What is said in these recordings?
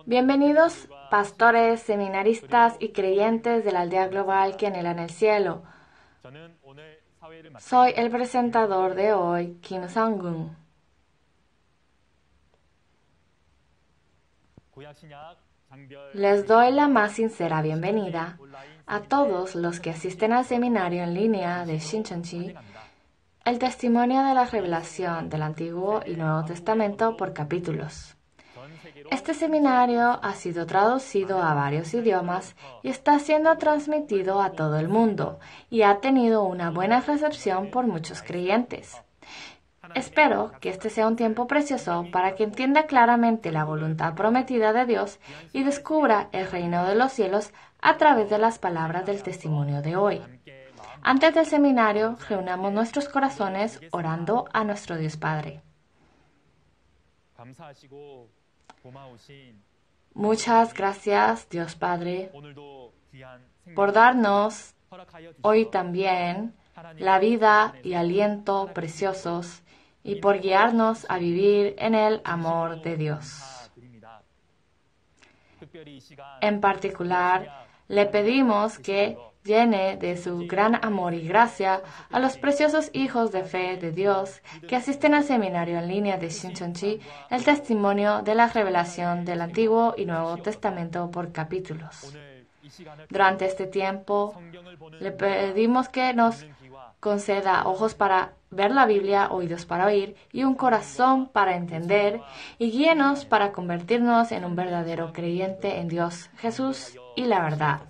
Bienvenidos, pastores, seminaristas y creyentes de la aldea global que anhelan el cielo. Soy el presentador de hoy, Kim Sang-gun. Les doy la más sincera bienvenida a todos los que asisten al seminario en línea de Shincheonji, el testimonio de la revelación del Antiguo y Nuevo Testamento por capítulos. Este seminario ha sido traducido a varios idiomas y está siendo transmitido a todo el mundo y ha tenido una buena recepción por muchos creyentes. Espero que este sea un tiempo precioso para que entienda claramente la voluntad prometida de Dios y descubra el reino de los cielos a través de las palabras del testimonio de hoy. Antes del seminario, reunamos nuestros corazones orando a nuestro Dios Padre. Muchas gracias, Dios Padre, por darnos hoy también la vida y aliento preciosos y por guiarnos a vivir en el amor de Dios. En particular, le pedimos que llene de su gran amor y gracia a los preciosos hijos de fe de Dios que asisten al seminario en línea de Shincheonji, el testimonio de la revelación del Antiguo y Nuevo Testamento por capítulos. Durante este tiempo, le pedimos que nos conceda ojos para ver la Biblia, oídos para oír y un corazón para entender, y guíenos para convertirnos en un verdadero creyente en Dios, Jesús y la verdad.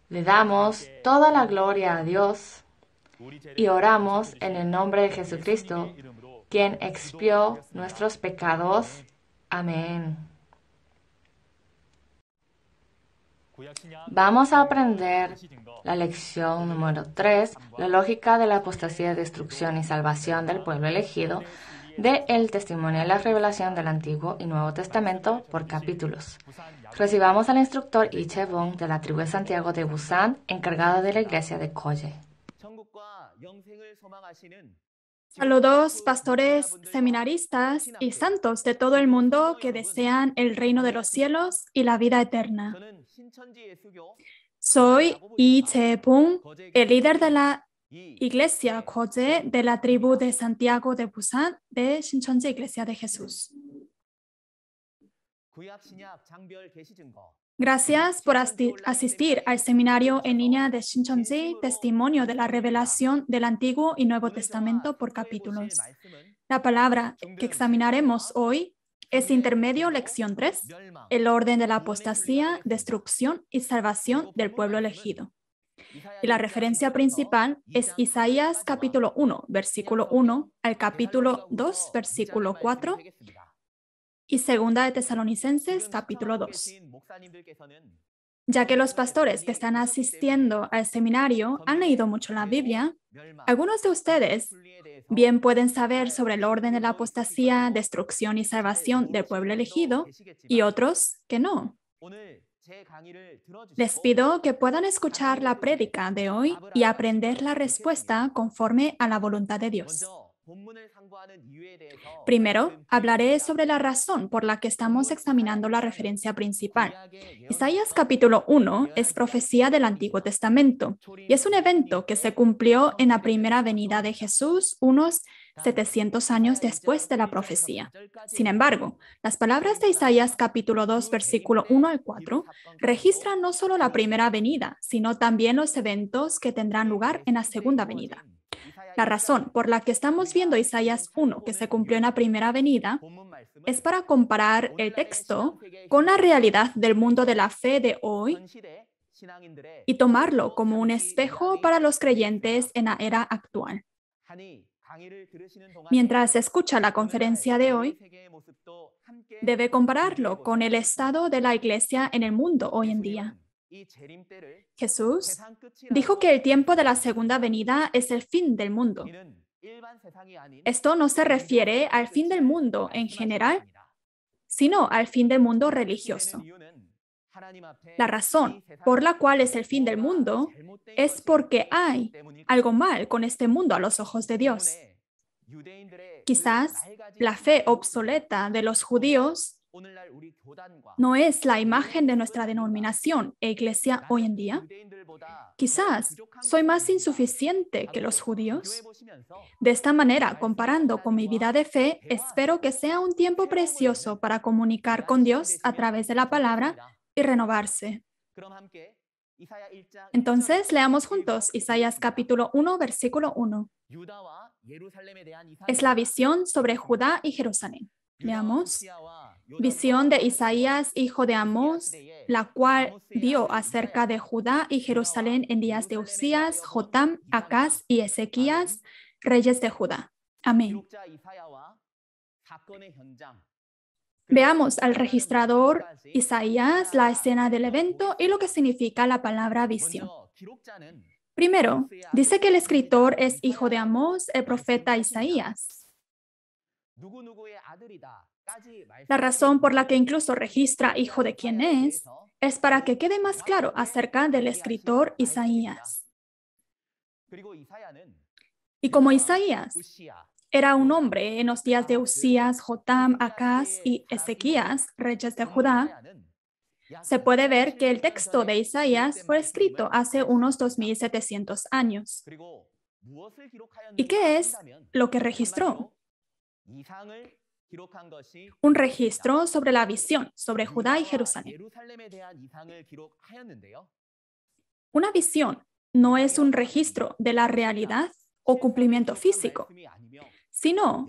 Le damos toda la gloria a Dios y oramos en el nombre de Jesucristo, quien expió nuestros pecados. Amén. Vamos a aprender la lección número 3, la lógica de la apostasía, destrucción y salvación del pueblo elegido, del testimonio de la revelación del Antiguo y Nuevo Testamento por capítulos. Recibamos al instructor Lee Chae-bong de la tribu de Santiago de Busan, encargado de la iglesia de Koye. Saludos, pastores, seminaristas y santos de todo el mundo que desean el reino de los cielos y la vida eterna. Soy Lee Chae-bong, el líder de la iglesia Koye de la tribu de Santiago de Busan de Shincheonji Iglesia de Jesús. Gracias por asistir al seminario en línea de Shincheonji, testimonio de la revelación del Antiguo y Nuevo Testamento por capítulos. La palabra que examinaremos hoy es intermedio lección 3, el orden de la apostasía, destrucción y salvación del pueblo elegido. Y la referencia principal es Isaías capítulo 1, versículo 1 al capítulo 2, versículo 4, y segunda de Tesalonicenses capítulo 2. Ya que los pastores que están asistiendo al seminario han leído mucho la Biblia, algunos de ustedes bien pueden saber sobre el orden de la apostasía, destrucción y salvación del pueblo elegido, y otros que no. Les pido que puedan escuchar la prédica de hoy y aprender la respuesta conforme a la voluntad de Dios. Primero, hablaré sobre la razón por la que estamos examinando la referencia principal. Isaías capítulo 1 es profecía del Antiguo Testamento y es un evento que se cumplió en la primera venida de Jesús unos 700 años después de la profecía. Sin embargo, las palabras de Isaías capítulo 2, versículo 1 al 4 registran no solo la primera venida, sino también los eventos que tendrán lugar en la segunda venida. La razón por la que estamos viendo Isaías 1, que se cumplió en la primera venida, es para comparar el texto con la realidad del mundo de la fe de hoy y tomarlo como un espejo para los creyentes en la era actual. Mientras escucha la conferencia de hoy, debe compararlo con el estado de la iglesia en el mundo hoy en día. Jesús dijo que el tiempo de la segunda venida es el fin del mundo. Esto no se refiere al fin del mundo en general, sino al fin del mundo religioso. La razón por la cual es el fin del mundo es porque hay algo mal con este mundo a los ojos de Dios. Quizás la fe obsoleta de los judíos no es la imagen de nuestra denominación e iglesia hoy en día. Quizás soy más insuficiente que los judíos. De esta manera, comparando con mi vida de fe, espero que sea un tiempo precioso para comunicar con Dios a través de la palabra y renovarse. Entonces, leamos juntos Isaías capítulo 1, versículo 1. Es la visión sobre Judá y Jerusalén. Leamos. Visión de Isaías, hijo de Amós, la cual vio acerca de Judá y Jerusalén en días de Usías, Jotam, Acaz y Ezequías, reyes de Judá. Amén. Veamos al registrador Isaías, la escena del evento y lo que significa la palabra visión. Primero, dice que el escritor es hijo de Amós, el profeta Isaías. La razón por la que incluso registra hijo de quién es para que quede más claro acerca del escritor Isaías. Y como Isaías era un hombre en los días de Usías, Jotam, Acaz y Ezequías, reyes de Judá, se puede ver que el texto de Isaías fue escrito hace unos 2700 años. ¿Y qué es lo que registró? Un registro sobre la visión sobre Judá y Jerusalén. Una visión no es un registro de la realidad o cumplimiento físico, sino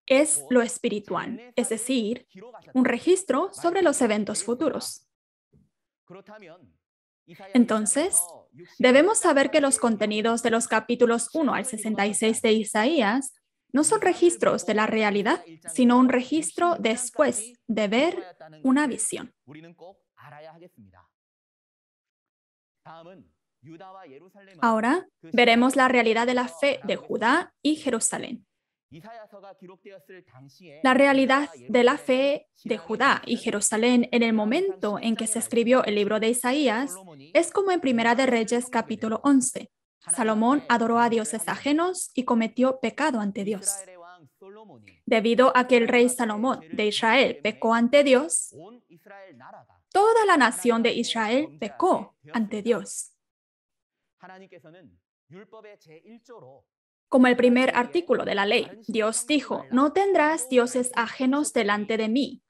es lo espiritual, es decir, un registro sobre los eventos futuros. Entonces, debemos saber que los contenidos de los capítulos 1 al 66 de Isaías no son registros de la realidad, sino un registro después de ver una visión. Ahora veremos la realidad de la fe de Judá y Jerusalén. La realidad de la fe de Judá y Jerusalén en el momento en que se escribió el libro de Isaías es como en Primera de Reyes capítulo 11. Salomón adoró a dioses ajenos y cometió pecado ante Dios. Debido a que el rey Salomón de Israel pecó ante Dios, toda la nación de Israel pecó ante Dios. Como el primer artículo de la ley, Dios dijo, no tendrás dioses ajenos delante de mí.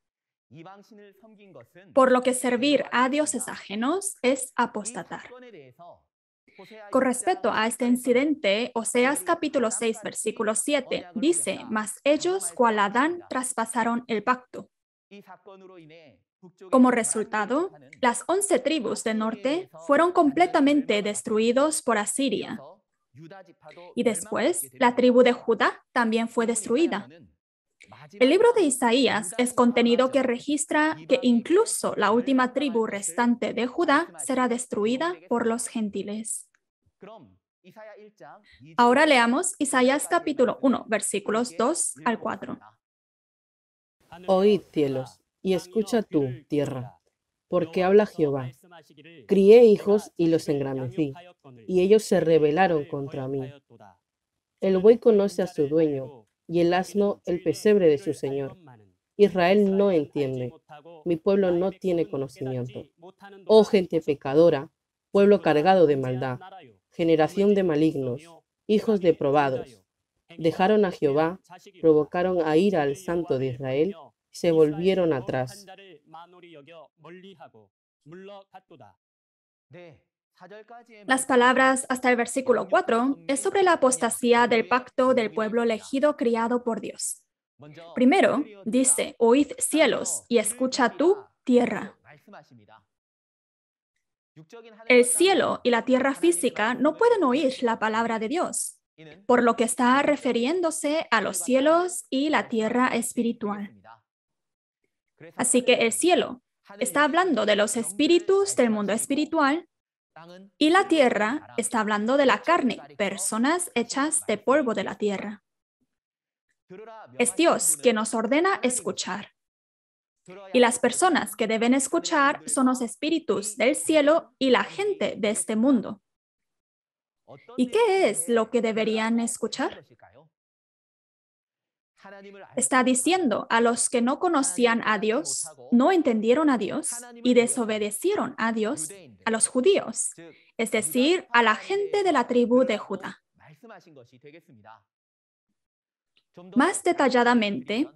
Por lo que servir a dioses ajenos es apostatar. Con respecto a este incidente, Oseas capítulo 6, versículo 7, dice, mas ellos, cual Adán, traspasaron el pacto. Como resultado, las 11 tribus del norte fueron completamente destruidos por Asiria. Y después, la tribu de Judá también fue destruida. El libro de Isaías es contenido que registra que incluso la última tribu restante de Judá será destruida por los gentiles. Ahora leamos Isaías capítulo 1, versículos 2 al 4. Oíd, cielos, y escucha tú, tierra, porque habla Jehová. Crié hijos y los engrandecí, y ellos se rebelaron contra mí. El buey conoce a su dueño, y el asno el pesebre de su señor. Israel no entiende, mi pueblo no tiene conocimiento. Oh gente pecadora, pueblo cargado de maldad, generación de malignos, hijos de probados. Dejaron a Jehová, provocaron a ira al Santo de Israel, y se volvieron atrás. Las palabras hasta el versículo 4 es sobre la apostasía del pacto del pueblo elegido criado por Dios. Primero, dice, oíd cielos y escucha tú, tierra. El cielo y la tierra física no pueden oír la palabra de Dios, por lo que está refiriéndose a los cielos y la tierra espiritual. Así que el cielo está hablando de los espíritus del mundo espiritual y la tierra está hablando de la carne, personas hechas de polvo de la tierra. Es Dios quien nos ordena escuchar. Y las personas que deben escuchar son los espíritus del cielo y la gente de este mundo. ¿Y qué es lo que deberían escuchar? Está diciendo a los que no conocían a Dios, no entendieron a Dios y desobedecieron a Dios, a los judíos, es decir, a la gente de la tribu de Judá. Más detalladamente,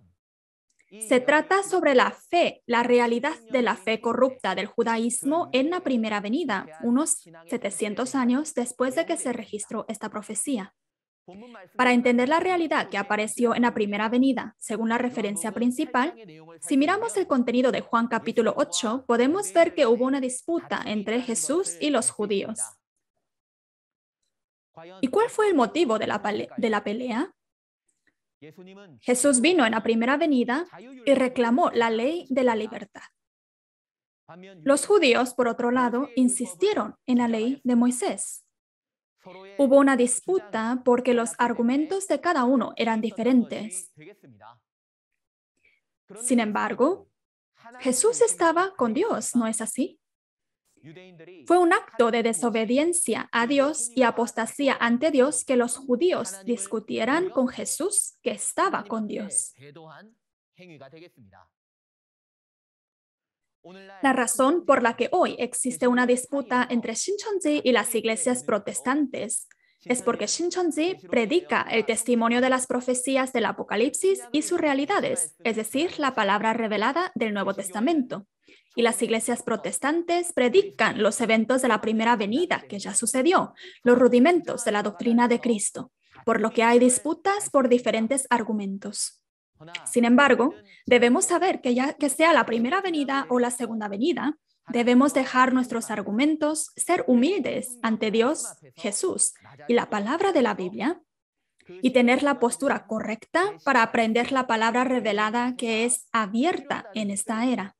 se trata sobre la fe, la realidad de la fe corrupta del judaísmo en la primera venida, unos 700 años después de que se registró esta profecía. Para entender la realidad que apareció en la primera venida, según la referencia principal, si miramos el contenido de Juan capítulo 8, podemos ver que hubo una disputa entre Jesús y los judíos. ¿Y cuál fue el motivo de la pelea? Jesús vino en la primera venida y reclamó la ley de la libertad. Los judíos, por otro lado, insistieron en la ley de Moisés. Hubo una disputa porque los argumentos de cada uno eran diferentes. Sin embargo, Jesús estaba con Dios, ¿no es así? Fue un acto de desobediencia a Dios y apostasía ante Dios que los judíos discutieran con Jesús, que estaba con Dios. La razón por la que hoy existe una disputa entre Shincheonji y las iglesias protestantes es porque Shincheonji predica el testimonio de las profecías del Apocalipsis y sus realidades, es decir, la palabra revelada del Nuevo Testamento. Y las iglesias protestantes predican los eventos de la primera venida que ya sucedió, los rudimentos de la doctrina de Cristo, por lo que hay disputas por diferentes argumentos. Sin embargo, debemos saber que ya que sea la primera venida o la segunda venida, debemos dejar nuestros argumentos, ser humildes ante Dios, Jesús y la palabra de la Biblia, y tener la postura correcta para aprender la palabra revelada que es abierta en esta era.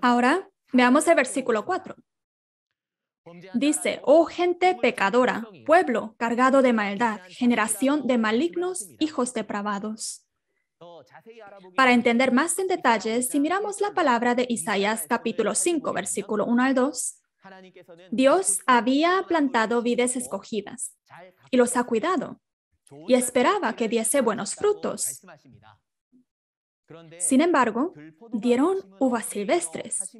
Ahora, veamos el versículo 4. Dice, oh gente pecadora, pueblo cargado de maldad, generación de malignos, hijos depravados. Para entender más en detalle, si miramos la palabra de Isaías capítulo 5, versículo 1 al 2, Dios había plantado vides escogidas y los ha cuidado y esperaba que diese buenos frutos. Sin embargo, dieron uvas silvestres.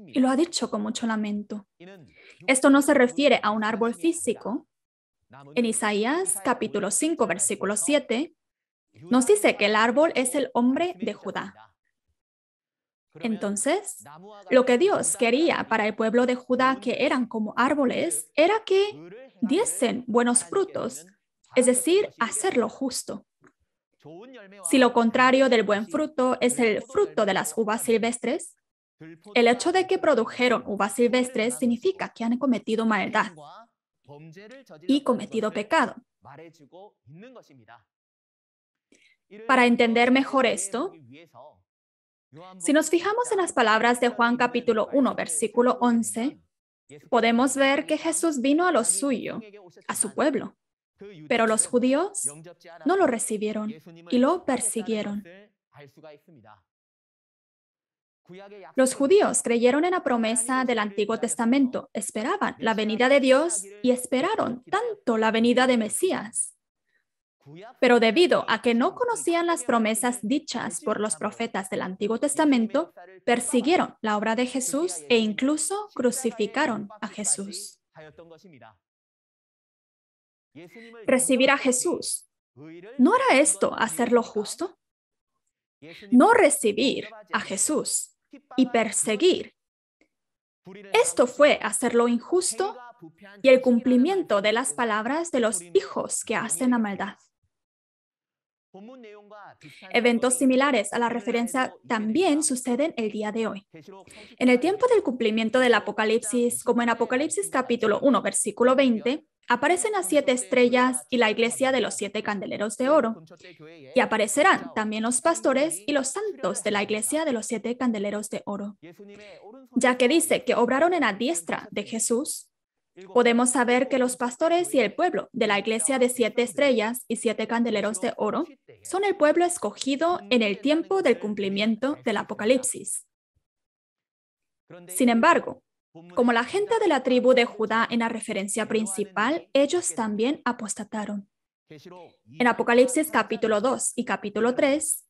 Y lo ha dicho con mucho lamento. Esto no se refiere a un árbol físico. En Isaías capítulo 5, versículo 7, nos dice que el árbol es el hombre de Judá. Entonces, lo que Dios quería para el pueblo de Judá, que eran como árboles, era que diesen buenos frutos, es decir, hacer lo justo. Si lo contrario del buen fruto es el fruto de las uvas silvestres, el hecho de que produjeron uvas silvestres significa que han cometido maldad y cometido pecado. Para entender mejor esto, si nos fijamos en las palabras de Juan capítulo 1, versículo 11, podemos ver que Jesús vino a lo suyo, a su pueblo. Pero los judíos no lo recibieron y lo persiguieron. Los judíos creyeron en la promesa del Antiguo Testamento, esperaban la venida de Dios y esperaron tanto la venida de Mesías. Pero debido a que no conocían las promesas dichas por los profetas del Antiguo Testamento, persiguieron la obra de Jesús e incluso crucificaron a Jesús. Recibir a Jesús, ¿no era esto hacer lo justo? No recibir a Jesús y perseguir. Esto fue hacer lo injusto y el cumplimiento de las palabras de los hijos que hacen la maldad. Eventos similares a la referencia también suceden el día de hoy. En el tiempo del cumplimiento del Apocalipsis, como en Apocalipsis capítulo 1, versículo 20, aparecen las 7 estrellas y la iglesia de los 7 candeleros de oro. Y aparecerán también los pastores y los santos de la iglesia de los 7 candeleros de oro. Ya que dice que obraron en la diestra de Jesús, podemos saber que los pastores y el pueblo de la iglesia de 7 estrellas y 7 candeleros de oro son el pueblo escogido en el tiempo del cumplimiento del Apocalipsis. Sin embargo, Como la gente de la tribu de Judá en la referencia principal, ellos también apostataron. En Apocalipsis capítulo 2 y capítulo 3,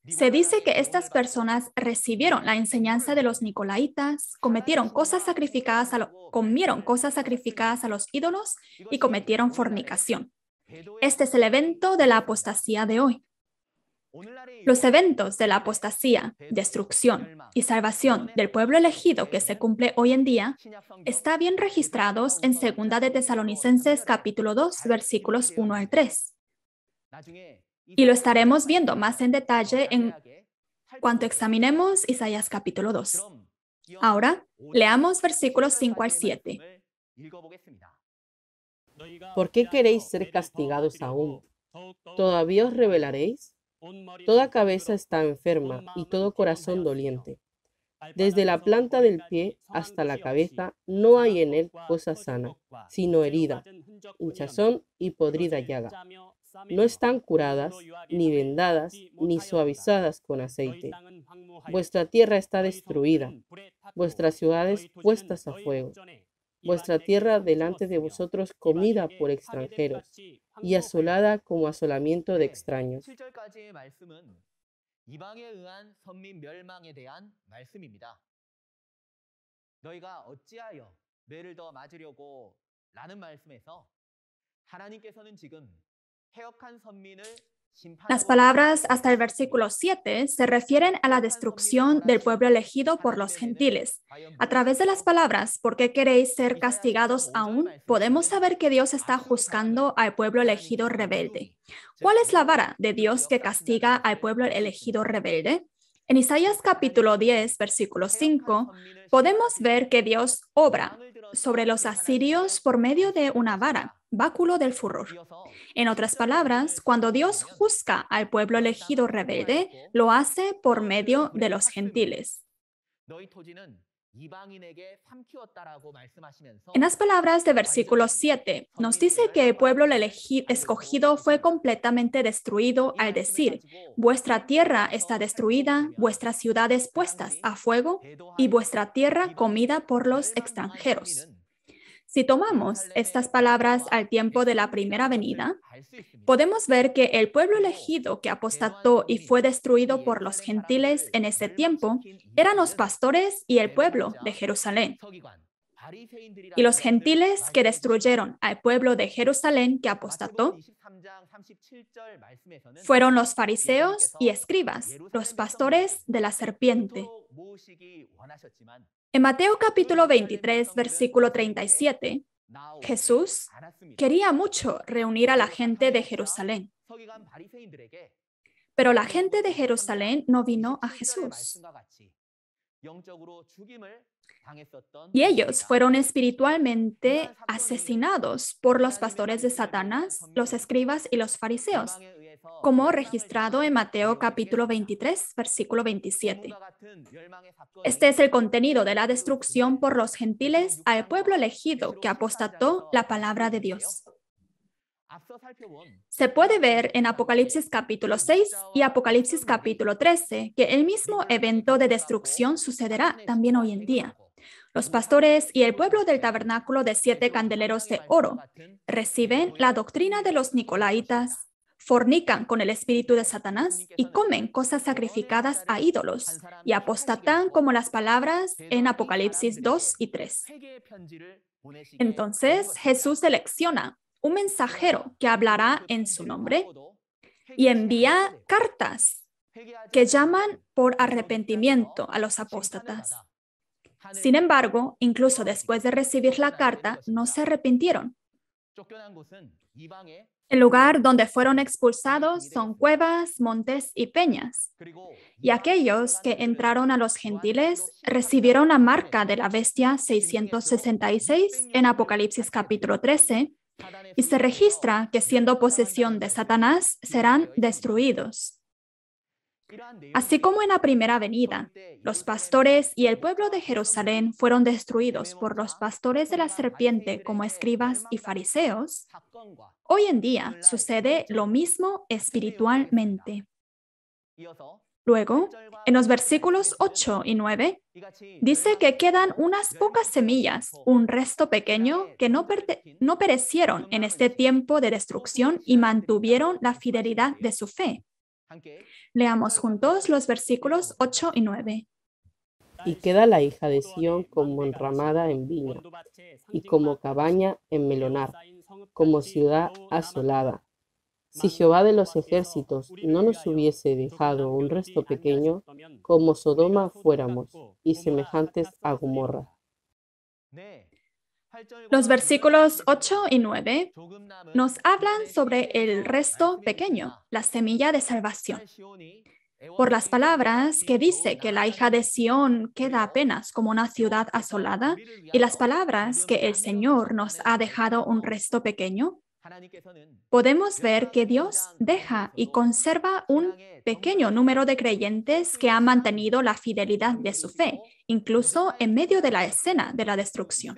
se dice que estas personas recibieron la enseñanza de los nicolaitas, comieron cosas sacrificadas a los ídolos y cometieron fornicación. Este es el evento de la apostasía de hoy. Los eventos de la apostasía, destrucción y salvación del pueblo elegido que se cumple hoy en día están bien registrados en 2 de Tesalonicenses capítulo 2, versículos 1 al 3. Y lo estaremos viendo más en detalle en cuanto examinemos Isaías capítulo 2. Ahora, leamos versículos 5 al 7. ¿Por qué queréis ser castigados aún? ¿Todavía os rebelaréis? Toda cabeza está enferma y todo corazón doliente. Desde la planta del pie hasta la cabeza no hay en él cosa sana, sino herida, hinchazón y podrida llaga. No están curadas, ni vendadas, ni suavizadas con aceite. Vuestra tierra está destruida, vuestras ciudades puestas a fuego. Vuestra tierra delante de vosotros comida por extranjeros, y asolada como asolamiento de extraños. Las palabras hasta el versículo 7 se refieren a la destrucción del pueblo elegido por los gentiles. A través de las palabras, ¿por qué queréis ser castigados aún?, podemos saber que Dios está juzgando al pueblo elegido rebelde. ¿Cuál es la vara de Dios que castiga al pueblo elegido rebelde? En Isaías capítulo 10, versículo 5, podemos ver que Dios obra sobre los asirios por medio de una vara, báculo del furor. En otras palabras, cuando Dios juzga al pueblo elegido rebelde, lo hace por medio de los gentiles. En las palabras de versículo 7, nos dice que el pueblo escogido fue completamente destruido al decir: vuestra tierra está destruida, vuestras ciudades puestas a fuego y vuestra tierra comida por los extranjeros. Si tomamos estas palabras al tiempo de la primera venida, podemos ver que el pueblo elegido que apostató y fue destruido por los gentiles en ese tiempo eran los pastores y el pueblo de Jerusalén. Y los gentiles que destruyeron al pueblo de Jerusalén que apostató fueron los fariseos y escribas, los pastores de la serpiente. En Mateo capítulo 23, versículo 37, Jesús quería mucho reunir a la gente de Jerusalén. Pero la gente de Jerusalén no vino a Jesús. Y ellos fueron espiritualmente asesinados por los pastores de Satanás, los escribas y los fariseos, como registrado en Mateo capítulo 23, versículo 27. Este es el contenido de la destrucción por los gentiles al pueblo elegido que apostató la palabra de Dios. Se puede ver en Apocalipsis capítulo 6 y Apocalipsis capítulo 13 que el mismo evento de destrucción sucederá también hoy en día. Los pastores y el pueblo del tabernáculo de 7 candeleros de oro reciben la doctrina de los nicolaitas, fornican con el espíritu de Satanás y comen cosas sacrificadas a ídolos y apostatan como las palabras en Apocalipsis 2 y 3. Entonces Jesús selecciona un mensajero que hablará en su nombre y envía cartas que llaman por arrepentimiento a los apóstatas. Sin embargo, incluso después de recibir la carta, no se arrepintieron. El lugar donde fueron expulsados son cuevas, montes y peñas. Y aquellos que entraron a los gentiles recibieron la marca de la bestia 666 en Apocalipsis capítulo 13, y se registra que siendo posesión de Satanás serán destruidos. Así como en la primera venida, los pastores y el pueblo de Jerusalén fueron destruidos por los pastores de la serpiente como escribas y fariseos, hoy en día sucede lo mismo espiritualmente. Luego, en los versículos 8 y 9, dice que quedan unas pocas semillas, un resto pequeño que no perecieron en este tiempo de destrucción y mantuvieron la fidelidad de su fe. Leamos juntos los versículos 8 y 9. Y queda la hija de Sión como enramada en viña, y como cabaña en melonar, como ciudad asolada. Si Jehová de los ejércitos no nos hubiese dejado un resto pequeño, como Sodoma fuéramos, y semejantes a Gomorra. Los versículos 8 y 9 nos hablan sobre el resto pequeño, la semilla de salvación. Por las palabras que dice que la hija de Sión queda apenas como una ciudad asolada, y las palabras que el Señor nos ha dejado un resto pequeño, podemos ver que Dios deja y conserva un pequeño número de creyentes que han mantenido la fidelidad de su fe, incluso en medio de la escena de la destrucción.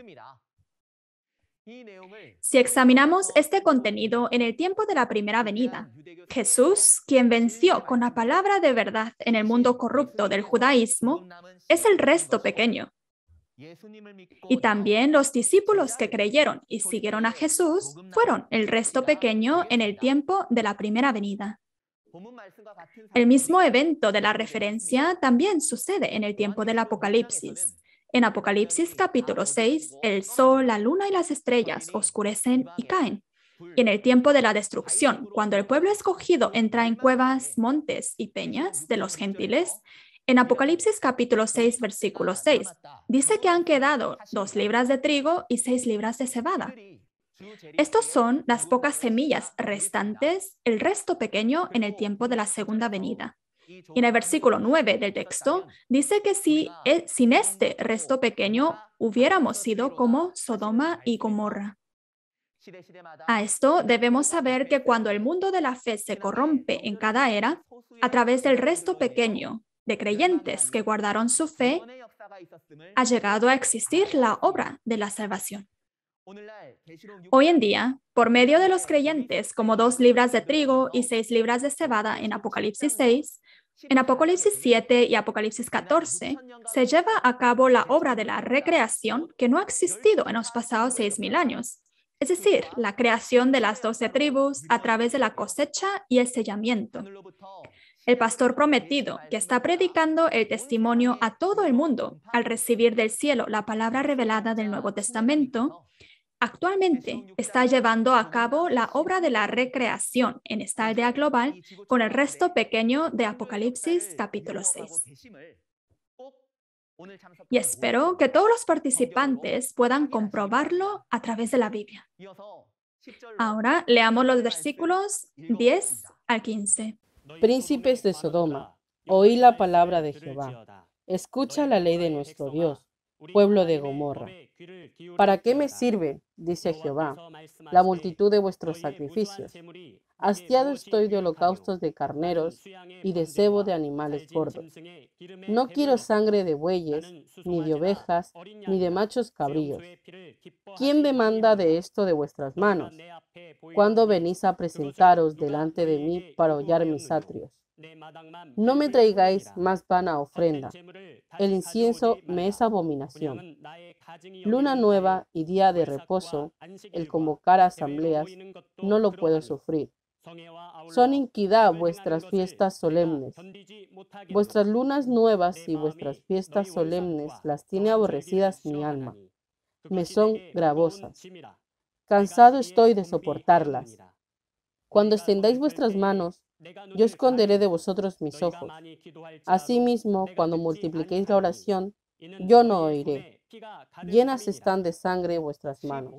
Si examinamos este contenido en el tiempo de la primera venida, Jesús, quien venció con la palabra de verdad en el mundo corrupto del judaísmo, es el resto pequeño. Y también los discípulos que creyeron y siguieron a Jesús fueron el resto pequeño en el tiempo de la primera venida. El mismo evento de la referencia también sucede en el tiempo del Apocalipsis. En Apocalipsis capítulo 6, el sol, la luna y las estrellas oscurecen y caen. Y en el tiempo de la destrucción, cuando el pueblo escogido entra en cuevas, montes y peñas de los gentiles, en Apocalipsis capítulo 6, versículo 6, dice que han quedado 2 libras de trigo y 6 libras de cebada. Estos son las pocas semillas restantes, el resto pequeño en el tiempo de la segunda venida. Y en el versículo 9 del texto dice que sin este resto pequeño hubiéramos sido como Sodoma y Gomorra. A esto debemos saber que cuando el mundo de la fe se corrompe en cada era, a través del resto pequeño de creyentes que guardaron su fe, ha llegado a existir la obra de la salvación. Hoy en día, por medio de los creyentes como 2 libras de trigo y 6 libras de cebada en Apocalipsis 6, en Apocalipsis 7 y Apocalipsis 14, se lleva a cabo la obra de la recreación que no ha existido en los pasados 6,000 años. Es decir, la creación de las 12 tribus a través de la cosecha y el sellamiento. El pastor prometido, que está predicando el testimonio a todo el mundo al recibir del cielo la palabra revelada del Nuevo Testamento, actualmente está llevando a cabo la obra de la recreación en esta aldea global con el resto pequeño de Apocalipsis capítulo 6. Y espero que todos los participantes puedan comprobarlo a través de la Biblia. Ahora leamos los versículos 10 al 15. Príncipes de Sodoma, oí la palabra de Jehová. Escucha la ley de nuestro Dios, pueblo de Gomorra. ¿Para qué me sirve, dice Jehová, la multitud de vuestros sacrificios? Hastiado estoy de holocaustos de carneros y de cebo de animales gordos. No quiero sangre de bueyes, ni de ovejas, ni de machos cabríos. ¿Quién demanda de esto de vuestras manos? ¿Cuándo venís a presentaros delante de mí para hollar mis atrios? No me traigáis más vana ofrenda. El incienso me es abominación. Luna nueva y día de reposo, el convocar asambleas, no lo puedo sufrir. Son iniquidad vuestras fiestas solemnes. Vuestras lunas nuevas y vuestras fiestas solemnes las tiene aborrecidas mi alma. Me son gravosas. Cansado estoy de soportarlas. Cuando extendáis vuestras manos, yo esconderé de vosotros mis ojos. Asimismo, cuando multipliquéis la oración, yo no oiré. Llenas están de sangre vuestras manos.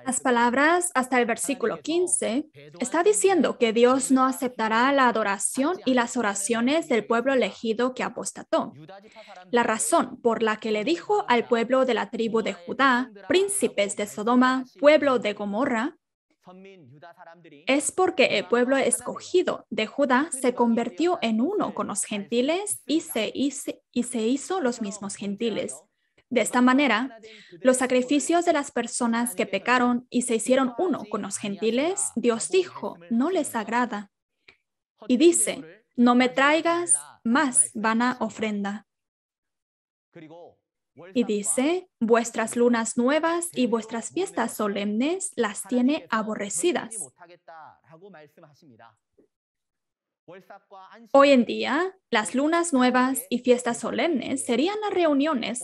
Las palabras hasta el versículo 15 está diciendo que Dios no aceptará la adoración y las oraciones del pueblo elegido que apostató. La razón por la que le dijo al pueblo de la tribu de Judá, príncipes de Sodoma, pueblo de Gomorra, es porque el pueblo escogido de Judá se convirtió en uno con los gentiles y se hizo los mismos gentiles. De esta manera, los sacrificios de las personas que pecaron y se hicieron uno con los gentiles, Dios dijo, no les agrada. Y dice, no me traigas más vana ofrenda. Y dice, vuestras lunas nuevas y vuestras fiestas solemnes las tiene aborrecidas. Hoy en día, las lunas nuevas y fiestas solemnes serían las reuniones,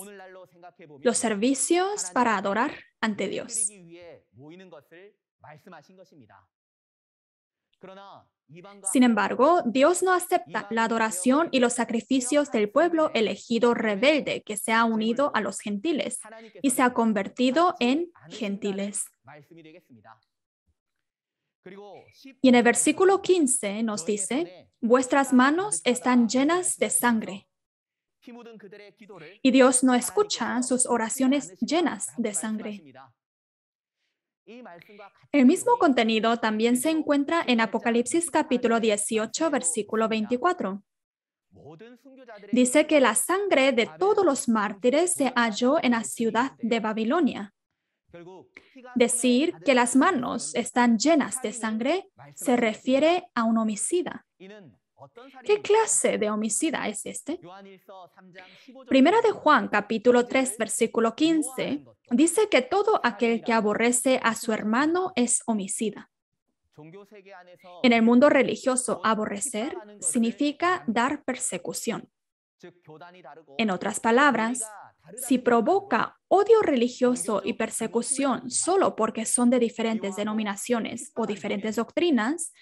los servicios para adorar ante Dios. Sin embargo, Dios no acepta la adoración y los sacrificios del pueblo elegido rebelde que se ha unido a los gentiles y se ha convertido en gentiles. Y en el versículo 15 nos dice, vuestras manos están llenas de sangre. Y Dios no escucha sus oraciones llenas de sangre. El mismo contenido también se encuentra en Apocalipsis capítulo 18, versículo 24. Dice que la sangre de todos los mártires se halló en la ciudad de Babilonia. Decir que las manos están llenas de sangre se refiere a un homicida. ¿Qué clase de homicida es este? Primera de Juan, capítulo 3, versículo 15, dice que todo aquel que aborrece a su hermano es homicida. En el mundo religioso, aborrecer significa dar persecución. En otras palabras, si provoca odio religioso y persecución solo porque son de diferentes denominaciones o diferentes doctrinas,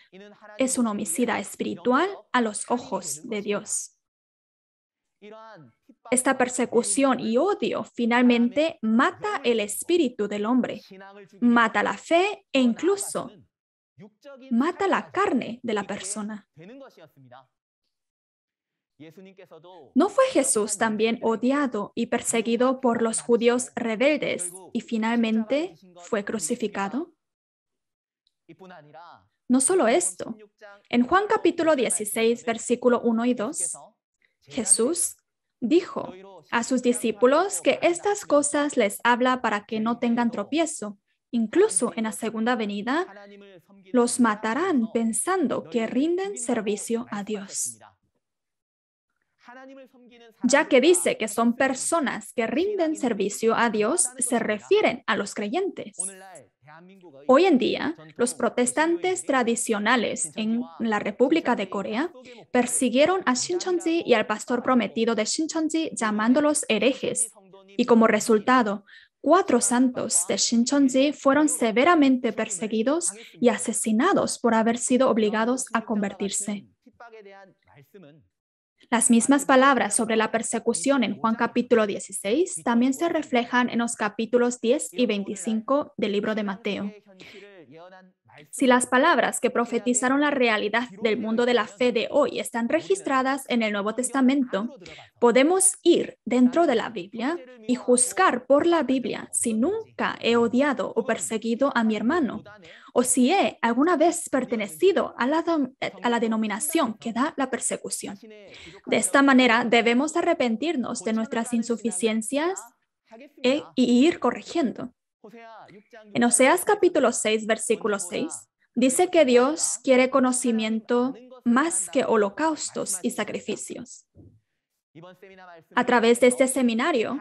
es un homicida espiritual a los ojos de Dios. Esta persecución y odio finalmente mata el espíritu del hombre, mata la fe e incluso mata la carne de la persona. ¿No fue Jesús también odiado y perseguido por los judíos rebeldes y finalmente fue crucificado? No solo esto. En Juan capítulo 16, versículo 1 y 2, Jesús dijo a sus discípulos que estas cosas les habla para que no tengan tropiezo. Incluso en la segunda venida, los matarán pensando que rinden servicio a Dios. Ya que dice que son personas que rinden servicio a Dios, se refieren a los creyentes. Hoy en día, los protestantes tradicionales en la República de Corea persiguieron a Shincheonji y al pastor prometido de Shincheonji llamándolos herejes. Y como resultado, 4 santos de Shincheonji fueron severamente perseguidos y asesinados por haber sido obligados a convertirse. Las mismas palabras sobre la persecución en Juan capítulo 16 también se reflejan en los capítulos 10 y 25 del libro de Mateo. Si las palabras que profetizaron la realidad del mundo de la fe de hoy están registradas en el Nuevo Testamento, podemos ir dentro de la Biblia y juzgar por la Biblia si nunca he odiado o perseguido a mi hermano, o si he alguna vez pertenecido a la denominación que da la persecución. De esta manera debemos arrepentirnos de nuestras insuficiencias y ir corrigiendo. En Oseas capítulo 6, versículo 6, dice que Dios quiere conocimiento más que holocaustos y sacrificios. A través de este seminario,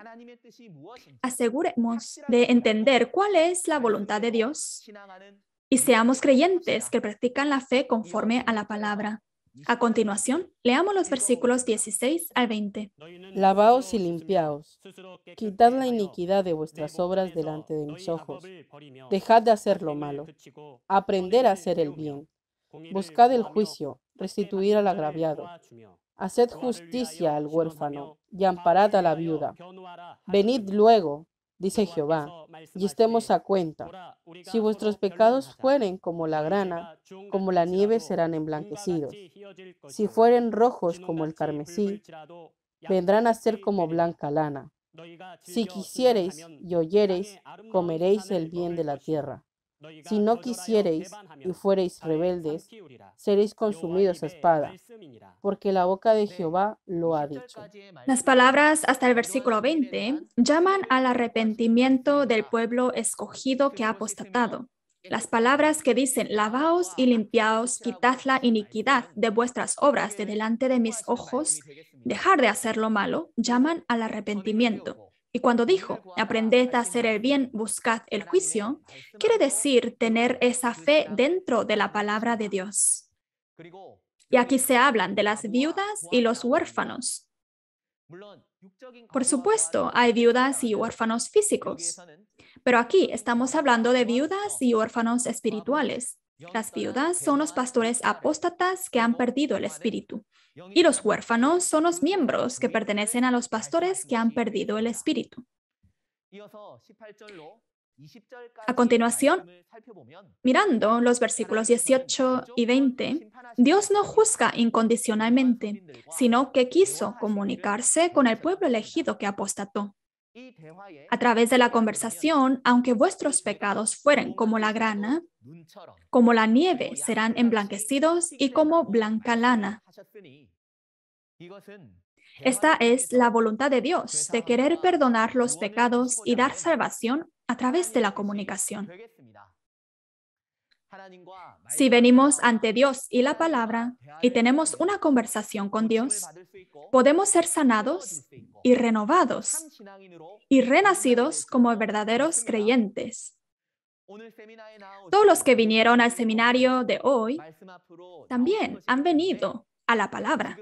aseguremos de entender cuál es la voluntad de Dios y seamos creyentes que practican la fe conforme a la palabra. A continuación, leamos los versículos 16 al 20. Lavaos y limpiaos, quitad la iniquidad de vuestras obras delante de mis ojos. Dejad de hacer lo malo, aprender a hacer el bien. Buscad el juicio, restituir al agraviado. Haced justicia al huérfano y amparad a la viuda. Venid luego, dice Jehová, y estemos a cuenta. Si vuestros pecados fueren como la grana, como la nieve serán emblanquecidos. Si fueren rojos como el carmesí, vendrán a ser como blanca lana. Si quisiereis y oyereis, comeréis el bien de la tierra. Si no quisiereis y fuereis rebeldes, seréis consumidos a espada, porque la boca de Jehová lo ha dicho. Las palabras hasta el versículo 20 llaman al arrepentimiento del pueblo escogido que ha apostatado. Las palabras que dicen, lavaos y limpiaos, quitad la iniquidad de vuestras obras de delante de mis ojos, dejar de hacer lo malo, llaman al arrepentimiento. Y cuando dijo, aprended a hacer el bien, buscad el juicio, quiere decir tener esa fe dentro de la palabra de Dios. Y aquí se hablan de las viudas y los huérfanos. Por supuesto, hay viudas y huérfanos físicos, pero aquí estamos hablando de viudas y huérfanos espirituales. Las viudas son los pastores apóstatas que han perdido el espíritu, y los huérfanos son los miembros que pertenecen a los pastores que han perdido el espíritu. A continuación, mirando los versículos 18 y 20, Dios no juzga incondicionalmente, sino que quiso comunicarse con el pueblo elegido que apostató. A través de la conversación, aunque vuestros pecados fueren como la grana, como la nieve serán emblanquecidos y como blanca lana. Esta es la voluntad de Dios, de querer perdonar los pecados y dar salvación a través de la comunicación. Si venimos ante Dios y la palabra y tenemos una conversación con Dios, podemos ser sanados y renovados y renacidos como verdaderos creyentes. Todos los que vinieron al seminario de hoy también han venido a la palabra.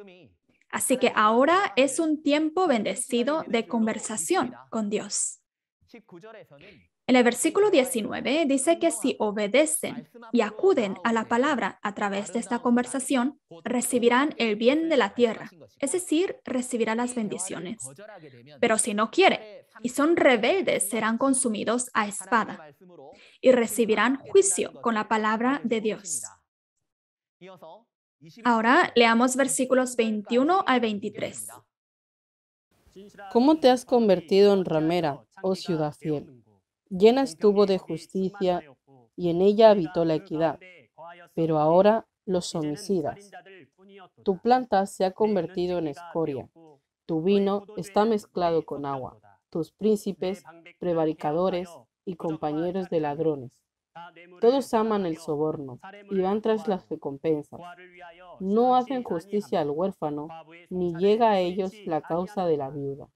Así que ahora es un tiempo bendecido de conversación con Dios. En el versículo 19 dice que si obedecen y acuden a la palabra a través de esta conversación, recibirán el bien de la tierra, es decir, recibirán las bendiciones. Pero si no quieren y son rebeldes, serán consumidos a espada y recibirán juicio con la palabra de Dios. Ahora leamos versículos 21 al 23. ¿Cómo te has convertido en ramera, oh ciudad fiel? Llena estuvo de justicia y en ella habitó la equidad, pero ahora los homicidas. Tu planta se ha convertido en escoria, tu vino está mezclado con agua, tus príncipes, prevaricadores y compañeros de ladrones. Todos aman el soborno y van tras las recompensas. No hacen justicia al huérfano, ni llega a ellos la causa de la viuda.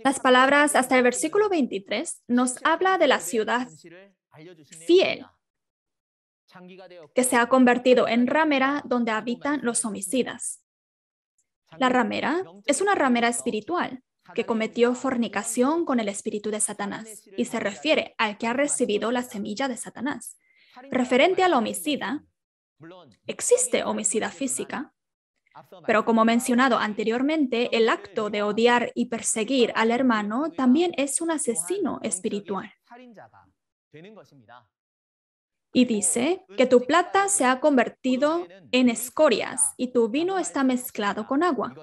Las palabras hasta el versículo 23 nos habla de la ciudad fiel, que se ha convertido en ramera donde habitan los homicidas. La ramera es una ramera espiritual que cometió fornicación con el espíritu de Satanás y se refiere al que ha recibido la semilla de Satanás. Referente al homicida, existe homicida física, pero como mencionado anteriormente, el acto de odiar y perseguir al hermano también es un asesino espiritual. Y dice que tu plata se ha convertido en escorias y tu vino está mezclado con agua.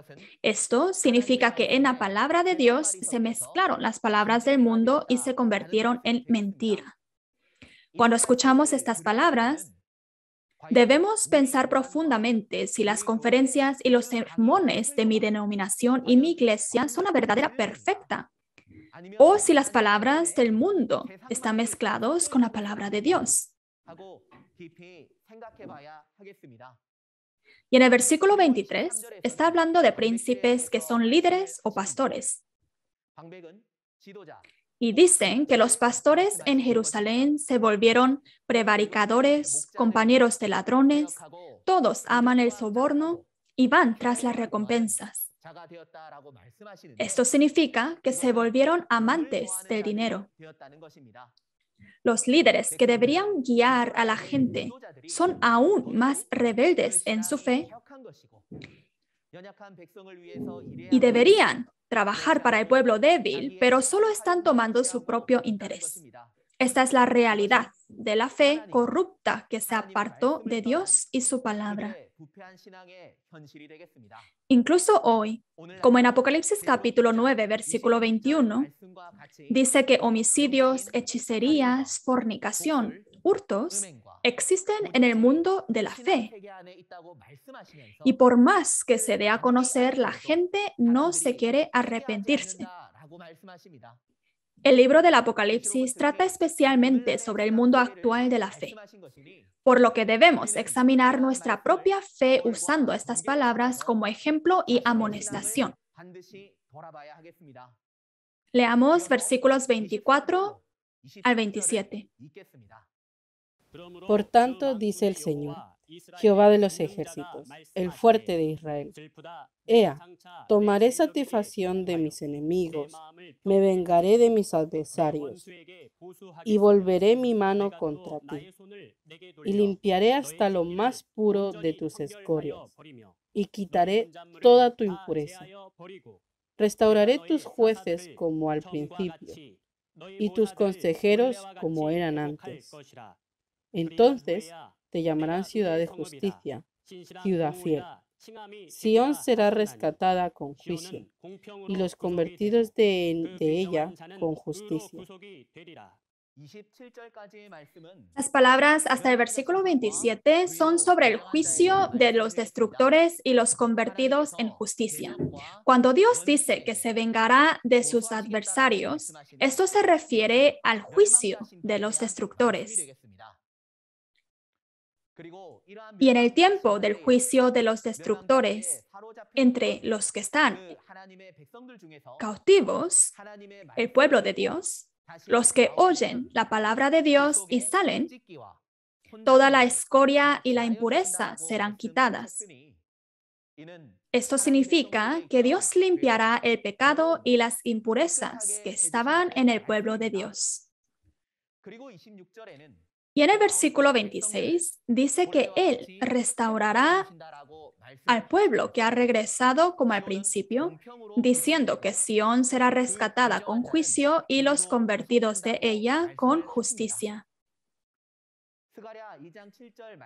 Esto significa que en la palabra de Dios se mezclaron las palabras del mundo y se convirtieron en mentira. Cuando escuchamos estas palabras, debemos pensar profundamente si las conferencias y los sermones de mi denominación y mi iglesia son la verdadera perfecta, o si las palabras del mundo están mezclados con la palabra de Dios. Y en el versículo 23 está hablando de príncipes que son líderes o pastores. Y dicen que los pastores en Jerusalén se volvieron prevaricadores, compañeros de ladrones, todos aman el soborno y van tras las recompensas. Esto significa que se volvieron amantes del dinero. Los líderes que deberían guiar a la gente son aún más rebeldes en su fe y deberían trabajar para el pueblo débil, pero solo están tomando su propio interés. Esta es la realidad de la fe corrupta que se apartó de Dios y su palabra. Incluso hoy, como en Apocalipsis capítulo 9, versículo 21, dice que homicidios, hechicerías, fornicación, hurtos existen en el mundo de la fe. Y por más que se dé a conocer, la gente no se quiere arrepentirse. El libro del Apocalipsis trata especialmente sobre el mundo actual de la fe, por lo que debemos examinar nuestra propia fe usando estas palabras como ejemplo y amonestación. Leamos versículos 24 al 27. Por tanto, dice el Señor, Jehová de los ejércitos, el fuerte de Israel: Ea, tomaré satisfacción de mis enemigos, me vengaré de mis adversarios, y volveré mi mano contra ti, y limpiaré hasta lo más puro de tus escorias, y quitaré toda tu impureza. Restauraré tus jueces como al principio, y tus consejeros como eran antes. Entonces te llamarán ciudad de justicia, ciudad fiel. Sión será rescatada con juicio, y los convertidos de ella con justicia. Las palabras hasta el versículo 27 son sobre el juicio de los destructores y los convertidos en justicia. Cuando Dios dice que se vengará de sus adversarios, esto se refiere al juicio de los destructores. Y en el tiempo del juicio de los destructores, entre los que están cautivos, el pueblo de Dios, los que oyen la palabra de Dios y salen, toda la escoria y la impureza serán quitadas. Esto significa que Dios limpiará el pecado y las impurezas que estaban en el pueblo de Dios. Y en el versículo 26 dice que Él restaurará al pueblo que ha regresado como al principio, diciendo que Sión será rescatada con juicio y los convertidos de ella con justicia.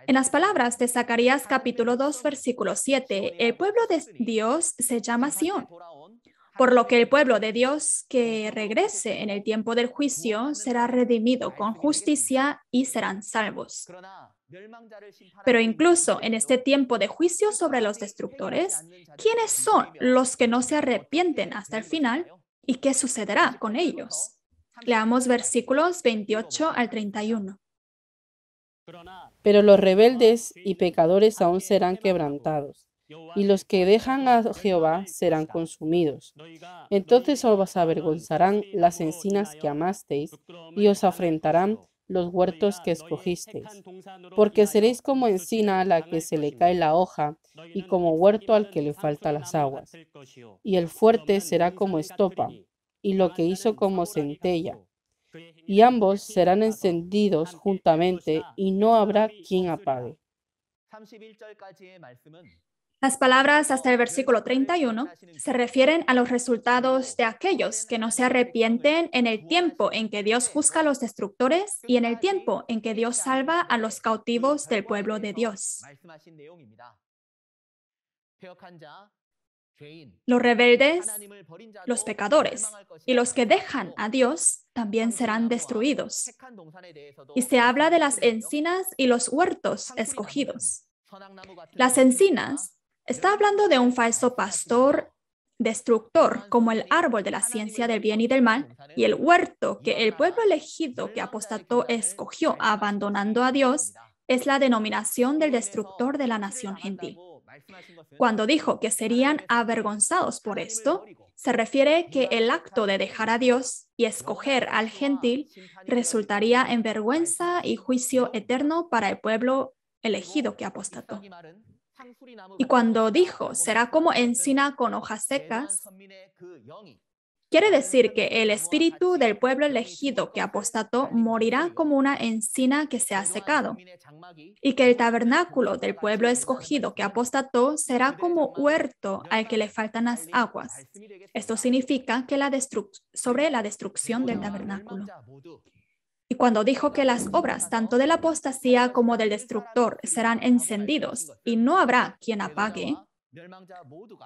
En las palabras de Zacarías capítulo 2, versículo 7, el pueblo de Dios se llama Sión, por lo que el pueblo de Dios que regrese en el tiempo del juicio será redimido con justicia y serán salvos. Pero incluso en este tiempo de juicio sobre los destructores, ¿quiénes son los que no se arrepienten hasta el final? ¿Y qué sucederá con ellos? Leamos versículos 28 al 31. Pero los rebeldes y pecadores aún serán quebrantados, y los que dejan a Jehová serán consumidos. Entonces os avergonzarán las encinas que amasteis, y os afrentarán los huertos que escogisteis. Porque seréis como encina a la que se le cae la hoja, y como huerto al que le falta las aguas. Y el fuerte será como estopa, y lo que hizo como centella. Y ambos serán encendidos juntamente, y no habrá quien apague. Las palabras hasta el versículo 31 se refieren a los resultados de aquellos que no se arrepienten en el tiempo en que Dios juzga a los destructores y en el tiempo en que Dios salva a los cautivos del pueblo de Dios. Los rebeldes, los pecadores y los que dejan a Dios también serán destruidos. Y se habla de las encinas y los huertos escogidos. Las encinas está hablando de un falso pastor destructor como el árbol de la ciencia del bien y del mal, y el huerto que el pueblo elegido que apostató escogió abandonando a Dios es la denominación del destructor de la nación gentil. Cuando dijo que serían avergonzados por esto, se refiere que el acto de dejar a Dios y escoger al gentil resultaría en vergüenza y juicio eterno para el pueblo elegido que apostató. Y cuando dijo, será como encina con hojas secas, quiere decir que el espíritu del pueblo elegido que apostató morirá como una encina que se ha secado, y que el tabernáculo del pueblo escogido que apostató será como huerto al que le faltan las aguas. Esto significa que sobre la destrucción del tabernáculo. Y cuando dijo que las obras tanto de la apostasía como del destructor serán encendidos y no habrá quien apague,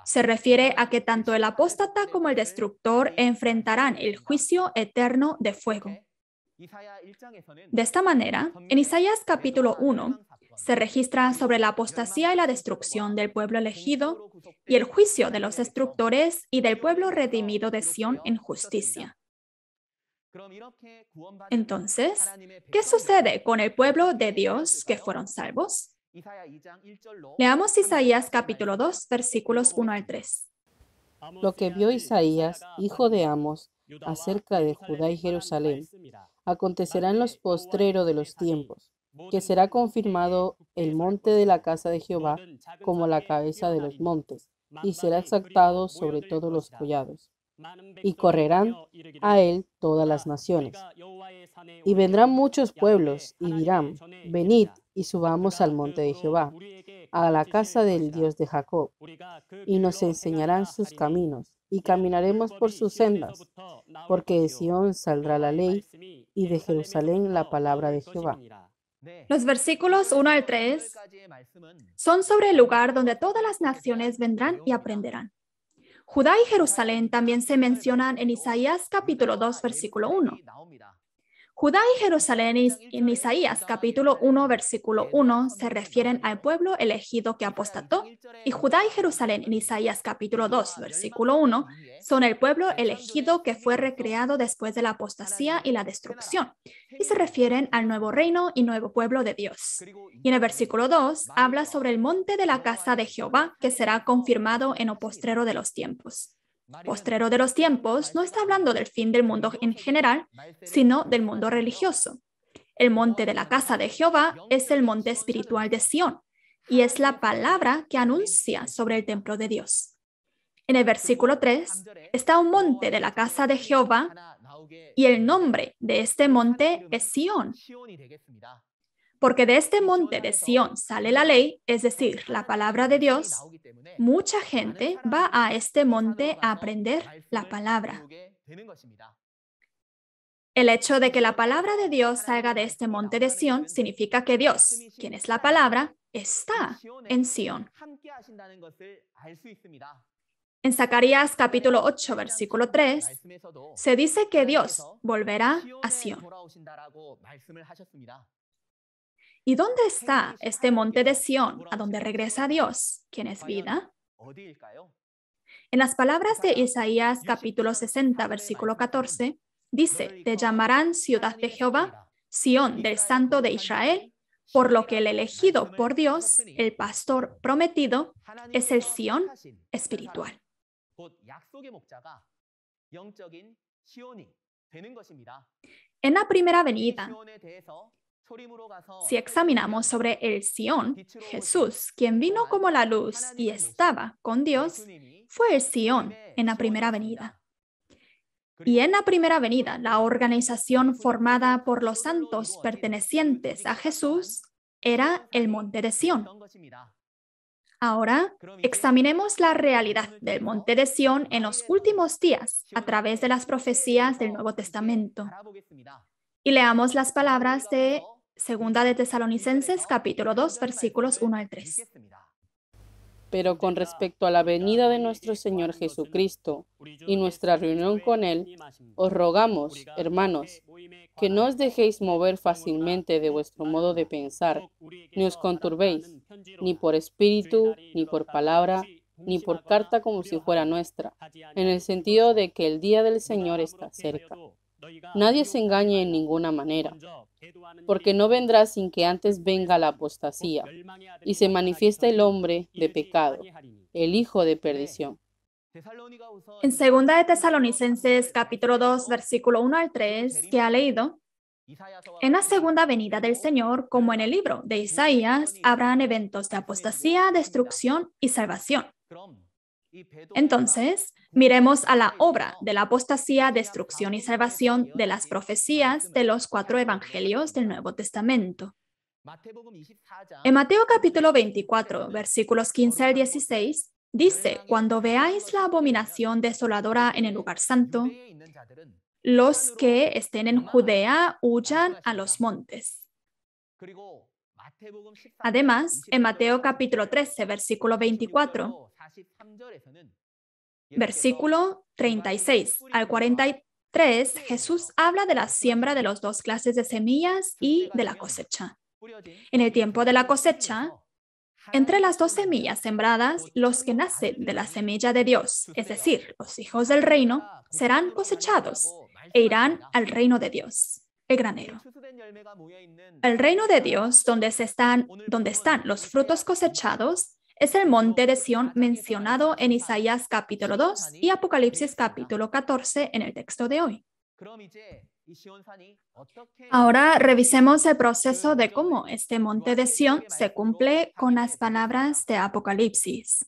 se refiere a que tanto el apóstata como el destructor enfrentarán el juicio eterno de fuego. De esta manera, en Isaías capítulo 1, se registra sobre la apostasía y la destrucción del pueblo elegido y el juicio de los destructores y del pueblo redimido de Sión en justicia. Entonces, ¿qué sucede con el pueblo de Dios que fueron salvos? Leamos Isaías capítulo 2, versículos 1 al 3. Lo que vio Isaías, hijo de Amos, acerca de Judá y Jerusalén, acontecerá en los postreros de los tiempos, que será confirmado el monte de la casa de Jehová como la cabeza de los montes, y será exaltado sobre todos los collados. Y correrán a él todas las naciones. Y vendrán muchos pueblos, y dirán, venid y subamos al monte de Jehová, a la casa del Dios de Jacob, y nos enseñarán sus caminos, y caminaremos por sus sendas, porque de Sión saldrá la ley, y de Jerusalén la palabra de Jehová. Los versículos 1 al 3 son sobre el lugar donde todas las naciones vendrán y aprenderán. Judá y Jerusalén también se mencionan en Isaías capítulo 2, versículo 1. Judá y Jerusalén en Isaías capítulo 1, versículo 1 se refieren al pueblo elegido que apostató, y Judá y Jerusalén en Isaías capítulo 2, versículo 1 son el pueblo elegido que fue recreado después de la apostasía y la destrucción, y se refieren al nuevo reino y nuevo pueblo de Dios. Y en el versículo 2 habla sobre el monte de la casa de Jehová que será confirmado en el postrero de los tiempos. Postrero de los tiempos no está hablando del fin del mundo en general, sino del mundo religioso. El monte de la casa de Jehová es el monte espiritual de Sión, y es la palabra que anuncia sobre el templo de Dios. En el versículo 3 está un monte de la casa de Jehová, y el nombre de este monte es Sión. Porque de este monte de Sión sale la ley, es decir, la palabra de Dios. Mucha gente va a este monte a aprender la palabra. El hecho de que la palabra de Dios salga de este monte de Sión significa que Dios, quien es la palabra, está en Sión. En Zacarías capítulo 8, versículo 3, se dice que Dios volverá a Sión. ¿Y dónde está este monte de Sión, a donde regresa Dios, quien es vida? En las palabras de Isaías capítulo 60, versículo 14, dice, te llamarán ciudad de Jehová, Sión del Santo de Israel, por lo que el elegido por Dios, el pastor prometido, es el Sión espiritual. En la primera venida, si examinamos sobre el Sión, Jesús, quien vino como la luz y estaba con Dios, fue el Sión en la primera venida. Y en la primera venida, la organización formada por los santos pertenecientes a Jesús era el monte de Sión. Ahora, examinemos la realidad del monte de Sión en los últimos días a través de las profecías del Nuevo Testamento. Y leamos las palabras de Segunda de Tesalonicenses, capítulo 2, versículos 1 al 3. Pero con respecto a la venida de nuestro Señor Jesucristo y nuestra reunión con Él, os rogamos, hermanos, que no os dejéis mover fácilmente de vuestro modo de pensar, ni os conturbéis, ni por espíritu, ni por palabra, ni por carta como si fuera nuestra, en el sentido de que el día del Señor está cerca. Nadie se engañe en ninguna manera, porque no vendrá sin que antes venga la apostasía y se manifieste el hombre de pecado, el hijo de perdición. En Segunda de Tesalonicenses, capítulo 2, versículo 1 al 3, que ha leído, en la segunda venida del Señor, como en el libro de Isaías, habrán eventos de apostasía, destrucción y salvación. Entonces, miremos a la obra de la apostasía, destrucción y salvación de las profecías de los 4 evangelios del Nuevo Testamento. En Mateo capítulo 24, versículos 15 al 16, dice, cuando veáis la abominación desoladora en el lugar santo, los que estén en Judea huyan a los montes. Además, en Mateo capítulo 13, versículo 24, versículo 36 al 43, Jesús habla de la siembra de las 2 clases de semillas y de la cosecha. En el tiempo de la cosecha, entre las 2 semillas sembradas, los que nacen de la semilla de Dios, es decir, los hijos del reino, serán cosechados. e irán al reino de Dios, el granero. El reino de Dios, donde están los frutos cosechados, es el monte de Sión mencionado en Isaías capítulo 2 y Apocalipsis capítulo 14 en el texto de hoy. Ahora revisemos el proceso de cómo este monte de Sión se cumple con las palabras de Apocalipsis.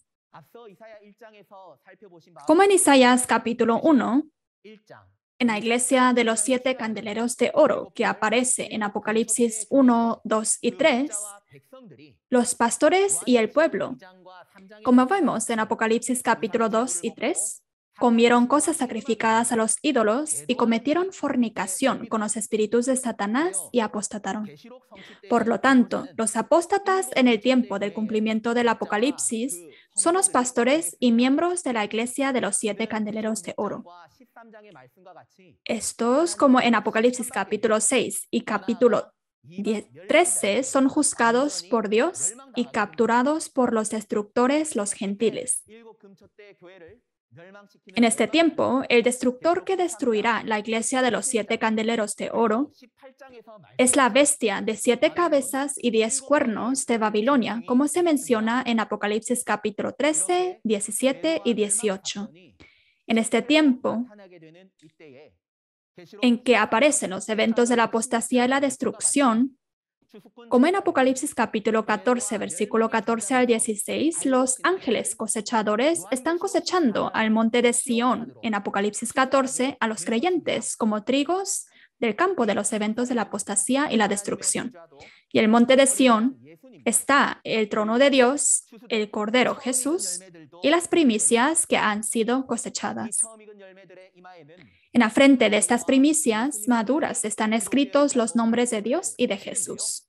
Como en Isaías capítulo 1, en la iglesia de los 7 candeleros de oro que aparece en Apocalipsis 1, 2 y 3, los pastores y el pueblo, como vemos en Apocalipsis capítulo 2 y 3, comieron cosas sacrificadas a los ídolos y cometieron fornicación con los espíritus de Satanás y apostataron. Por lo tanto, los apóstatas en el tiempo del cumplimiento del Apocalipsis son los pastores y miembros de la iglesia de los 7 candeleros de oro. Estos, como en Apocalipsis capítulo 6 y capítulo 13, son juzgados por Dios y capturados por los destructores, los gentiles. En este tiempo, el destructor que destruirá la iglesia de los 7 candeleros de oro es la bestia de 7 cabezas y 10 cuernos de Babilonia, como se menciona en Apocalipsis capítulo 13, 17 y 18. En este tiempo, en que aparecen los eventos de la apostasía y la destrucción, como en Apocalipsis capítulo 14, versículo 14 al 16, los ángeles cosechadores están cosechando al monte de Sión en Apocalipsis 14 a los creyentes como trigos del campo de los eventos de la apostasía y la destrucción. Y el monte de Sión está el trono de Dios, el Cordero Jesús y las primicias que han sido cosechadas. En la frente de estas primicias maduras están escritos los nombres de Dios y de Jesús.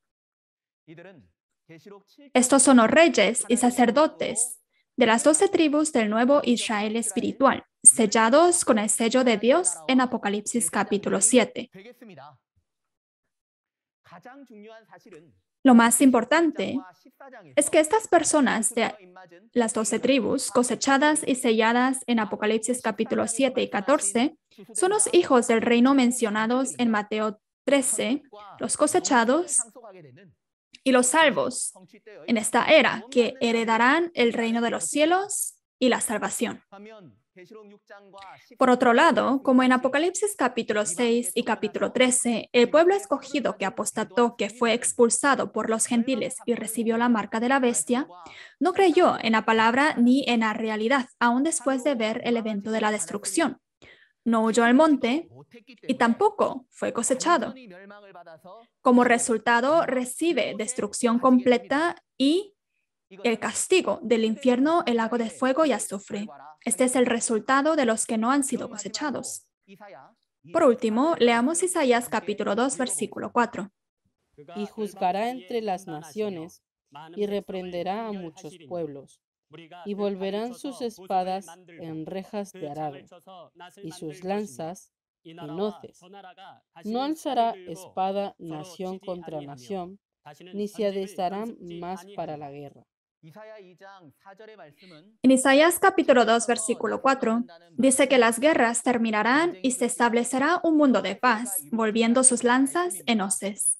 Estos son los reyes y sacerdotes de las 12 tribus del nuevo Israel espiritual, sellados con el sello de Dios en Apocalipsis capítulo 7. Lo más importante es que estas personas de las 12 tribus cosechadas y selladas en Apocalipsis capítulo 7 y 14 son los hijos del reino mencionados en Mateo 13, los cosechados y los salvos en esta era que heredarán el reino de los cielos y la salvación. Por otro lado, como en Apocalipsis capítulo 6 y capítulo 13, el pueblo escogido que apostató, que fue expulsado por los gentiles y recibió la marca de la bestia, no creyó en la palabra ni en la realidad, aún después de ver el evento de la destrucción. No huyó al monte y tampoco fue cosechado. Como resultado, recibe destrucción completa y el castigo del infierno, el lago de fuego y azufre. Este es el resultado de los que no han sido cosechados. Por último, leamos Isaías capítulo 2, versículo 4. Y juzgará entre las naciones y reprenderá a muchos pueblos. Y volverán sus espadas en rejas de arado y sus lanzas en hoces. No alzará espada nación contra nación, ni se adiestrarán más para la guerra. En Isaías capítulo 2, versículo 4, dice que las guerras terminarán y se establecerá un mundo de paz, volviendo sus lanzas en hoces.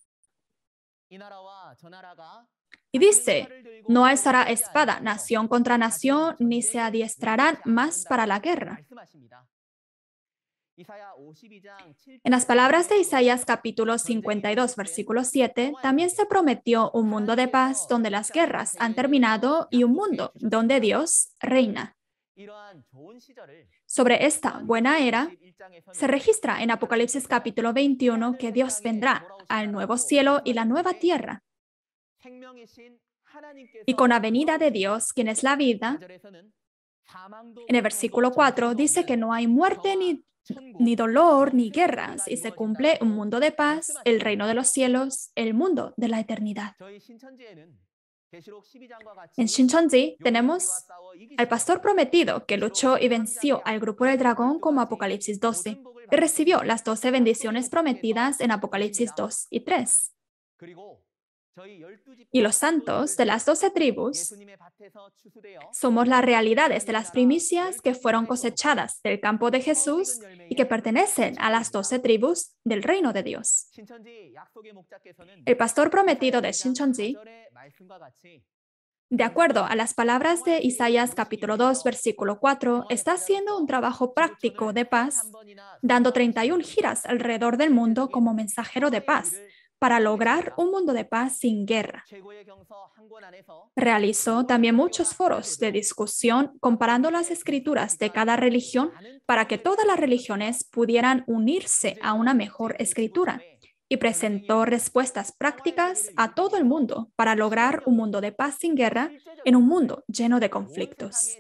Y dice, no alzará espada nación contra nación, ni se adiestrarán más para la guerra. En las palabras de Isaías capítulo 52, versículo 7, también se prometió un mundo de paz donde las guerras han terminado y un mundo donde Dios reina. Sobre esta buena era, se registra en Apocalipsis capítulo 21 que Dios vendrá al nuevo cielo y la nueva tierra. Y con la venida de Dios, quien es la vida, en el versículo 4 dice que no hay muerte ni dolor ni guerras y se cumple un mundo de paz, el reino de los cielos, el mundo de la eternidad. En Shincheonji tenemos al pastor prometido que luchó y venció al grupo del dragón como Apocalipsis 12, que recibió las 12 bendiciones prometidas en Apocalipsis 2 y 3. Y los santos de las 12 tribus somos las realidades de las primicias que fueron cosechadas del campo de Jesús y que pertenecen a las 12 tribus del reino de Dios. El pastor prometido de Shincheonji, de acuerdo a las palabras de Isaías capítulo 2, versículo 4, está haciendo un trabajo práctico de paz, dando 31 giras alrededor del mundo como mensajero de paz, para lograr un mundo de paz sin guerra. Realizó también muchos foros de discusión comparando las escrituras de cada religión para que todas las religiones pudieran unirse a una mejor escritura, y presentó respuestas prácticas a todo el mundo para lograr un mundo de paz sin guerra en un mundo lleno de conflictos.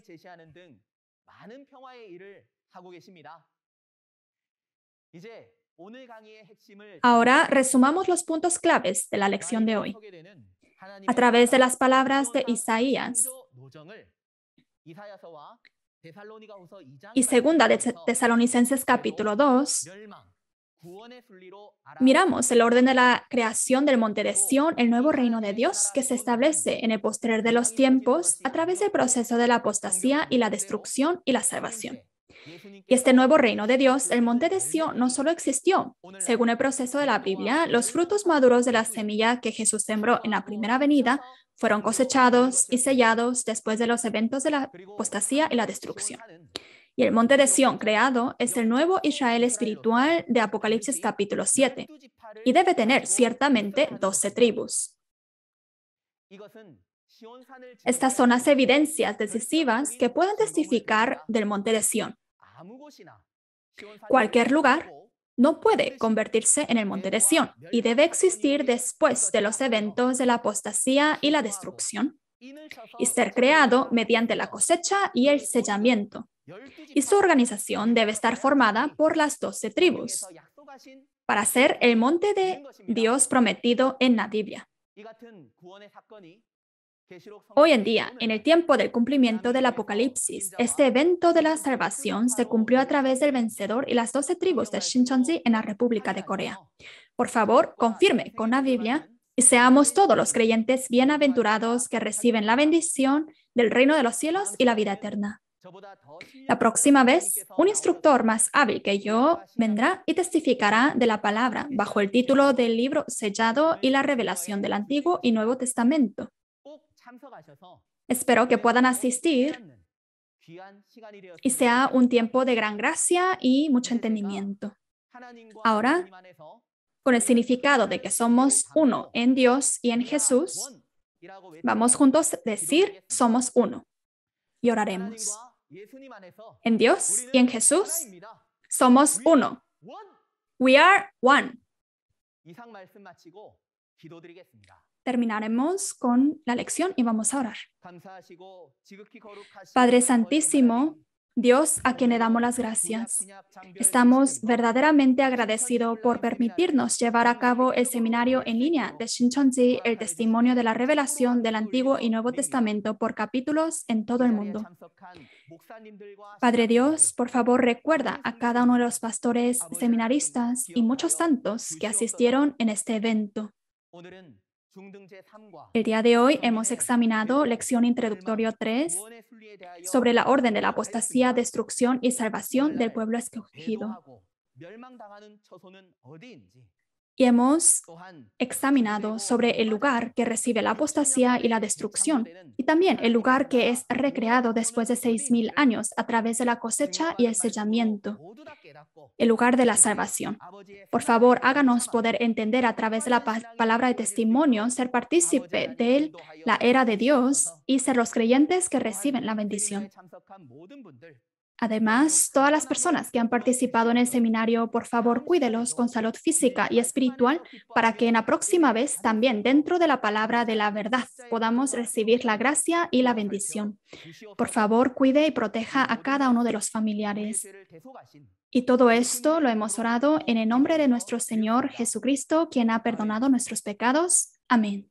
Ahora resumamos los puntos claves de la lección de hoy. A través de las palabras de Isaías y segunda de Tesalonicenses capítulo 2, miramos el orden de la creación del monte de Sión, el nuevo reino de Dios que se establece en el postrer de los tiempos a través del proceso de la apostasía y la destrucción y la salvación. Y este nuevo reino de Dios, el monte de Sión, no solo existió. Según el proceso de la Biblia, los frutos maduros de la semilla que Jesús sembró en la primera venida fueron cosechados y sellados después de los eventos de la apostasía y la destrucción. Y el monte de Sión creado es el nuevo Israel espiritual de Apocalipsis capítulo 7 y debe tener ciertamente 12 tribus. Estas son las evidencias decisivas que pueden testificar del monte de Sión. Cualquier lugar no puede convertirse en el monte de Sión y debe existir después de los eventos de la apostasía y la destrucción y ser creado mediante la cosecha y el sellamiento. Y su organización debe estar formada por las 12 tribus para ser el monte de Dios prometido en la Biblia. Hoy en día, en el tiempo del cumplimiento del Apocalipsis, este evento de la salvación se cumplió a través del vencedor y las 12 tribus de Shincheonji en la República de Corea. Por favor, confirme con la Biblia y seamos todos los creyentes bienaventurados que reciben la bendición del reino de los cielos y la vida eterna. La próxima vez, un instructor más hábil que yo vendrá y testificará de la palabra bajo el título del libro sellado y la revelación del Antiguo y Nuevo Testamento. Espero que puedan asistir y sea un tiempo de gran gracia y mucho entendimiento. Ahora, con el significado de que somos uno en Dios y en Jesús, vamos juntos a decir somos uno y oraremos. En Dios y en Jesús somos uno. We are one. Terminaremos con la lección y vamos a orar. Padre Santísimo, Dios a quien le damos las gracias. Estamos verdaderamente agradecidos por permitirnos llevar a cabo el seminario en línea de Shincheonji, el testimonio de la revelación del Antiguo y Nuevo Testamento por capítulos en todo el mundo. Padre Dios, por favor recuerda a cada uno de los pastores, seminaristas y muchos santos que asistieron en este evento. El día de hoy hemos examinado lección introductoria 3 sobre la orden de la apostasía, destrucción y salvación del pueblo escogido. Y hemos examinado sobre el lugar que recibe la apostasía y la destrucción, y también el lugar que es recreado después de 6,000 años a través de la cosecha y el sellamiento, el lugar de la salvación. Por favor, háganos poder entender a través de la palabra de testimonio, ser partícipe de la era de Dios y ser los creyentes que reciben la bendición. Además, todas las personas que han participado en el seminario, por favor, cuídelos con salud física y espiritual para que en la próxima vez también dentro de la palabra de la verdad podamos recibir la gracia y la bendición. Por favor, cuide y proteja a cada uno de los familiares. Y todo esto lo hemos orado en el nombre de nuestro Señor Jesucristo, quien ha perdonado nuestros pecados. Amén.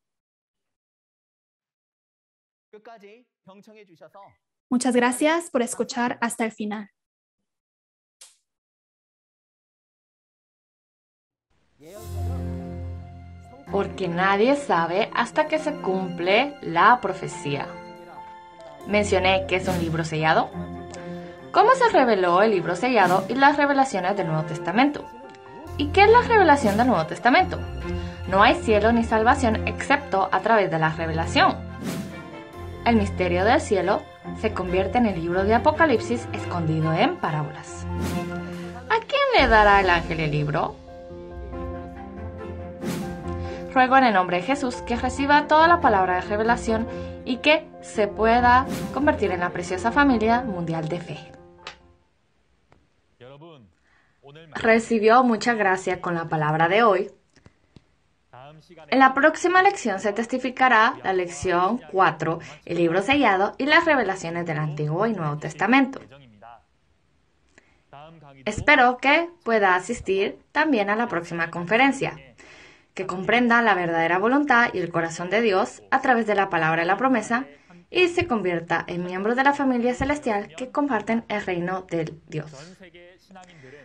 Muchas gracias por escuchar hasta el final. porque nadie sabe hasta que se cumple la profecía. Mencioné que es un libro sellado. ¿Cómo se reveló el libro sellado y las revelaciones del Nuevo Testamento? ¿Y qué es la revelación del Nuevo Testamento? No hay cielo ni salvación excepto a través de la revelación. El misterio del cielo se convierte en el libro de Apocalipsis escondido en parábolas. ¿A quién le dará el ángel el libro? Ruego en el nombre de Jesús que reciba toda la palabra de revelación y que se pueda convertir en la preciosa familia mundial de fe. Recibió mucha gracia con la palabra de hoy. En la próxima lección se testificará la lección 4, el libro sellado y las revelaciones del Antiguo y Nuevo Testamento. Espero que pueda asistir también a la próxima conferencia, que comprenda la verdadera voluntad y el corazón de Dios a través de la palabra y la promesa y se convierta en miembro de la familia celestial que comparten el reino de Dios.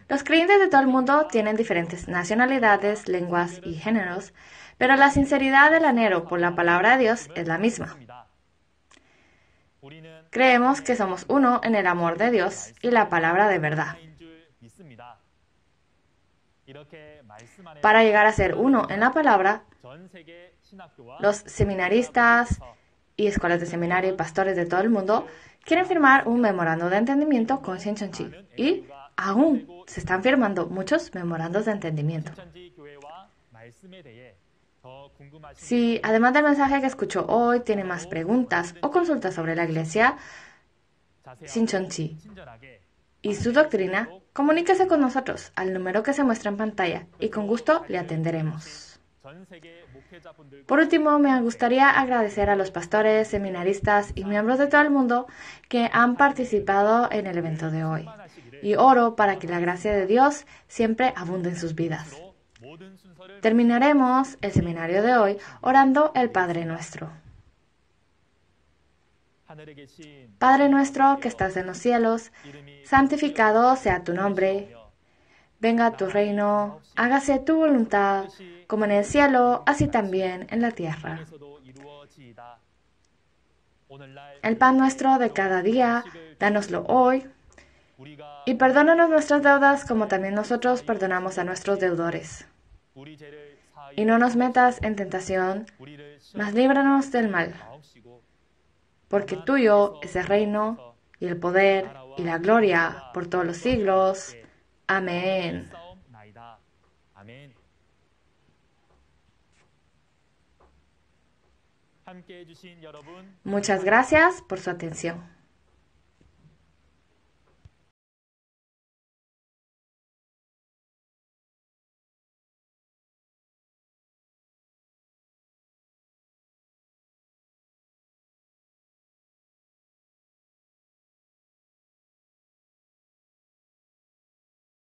Los creyentes de todo el mundo tienen diferentes nacionalidades, lenguas y géneros, pero la sinceridad del anhelo por la palabra de Dios es la misma. Creemos que somos uno en el amor de Dios y la palabra de verdad. Para llegar a ser uno en la palabra, los seminaristas y escuelas de seminario y pastores de todo el mundo quieren firmar un memorando de entendimiento con Shincheonji y aún se están firmando muchos memorandos de entendimiento. Si además del mensaje que escuchó hoy tiene más preguntas o consultas sobre la iglesia Shincheonji y su doctrina, comuníquese con nosotros al número que se muestra en pantalla y con gusto le atenderemos. Por último, me gustaría agradecer a los pastores, seminaristas y miembros de todo el mundo que han participado en el evento de hoy. Y oro para que la gracia de Dios siempre abunde en sus vidas. Terminaremos el seminario de hoy orando el Padre Nuestro. Padre nuestro que estás en los cielos, santificado sea tu nombre. Venga tu reino, hágase tu voluntad, como en el cielo, así también en la tierra. El pan nuestro de cada día, dánoslo hoy, y perdónanos nuestras deudas como también nosotros perdonamos a nuestros deudores. Y no nos metas en tentación, mas líbranos del mal. Porque tuyo es el reino, y el poder, y la gloria por todos los siglos. Amén. Muchas gracias por su atención.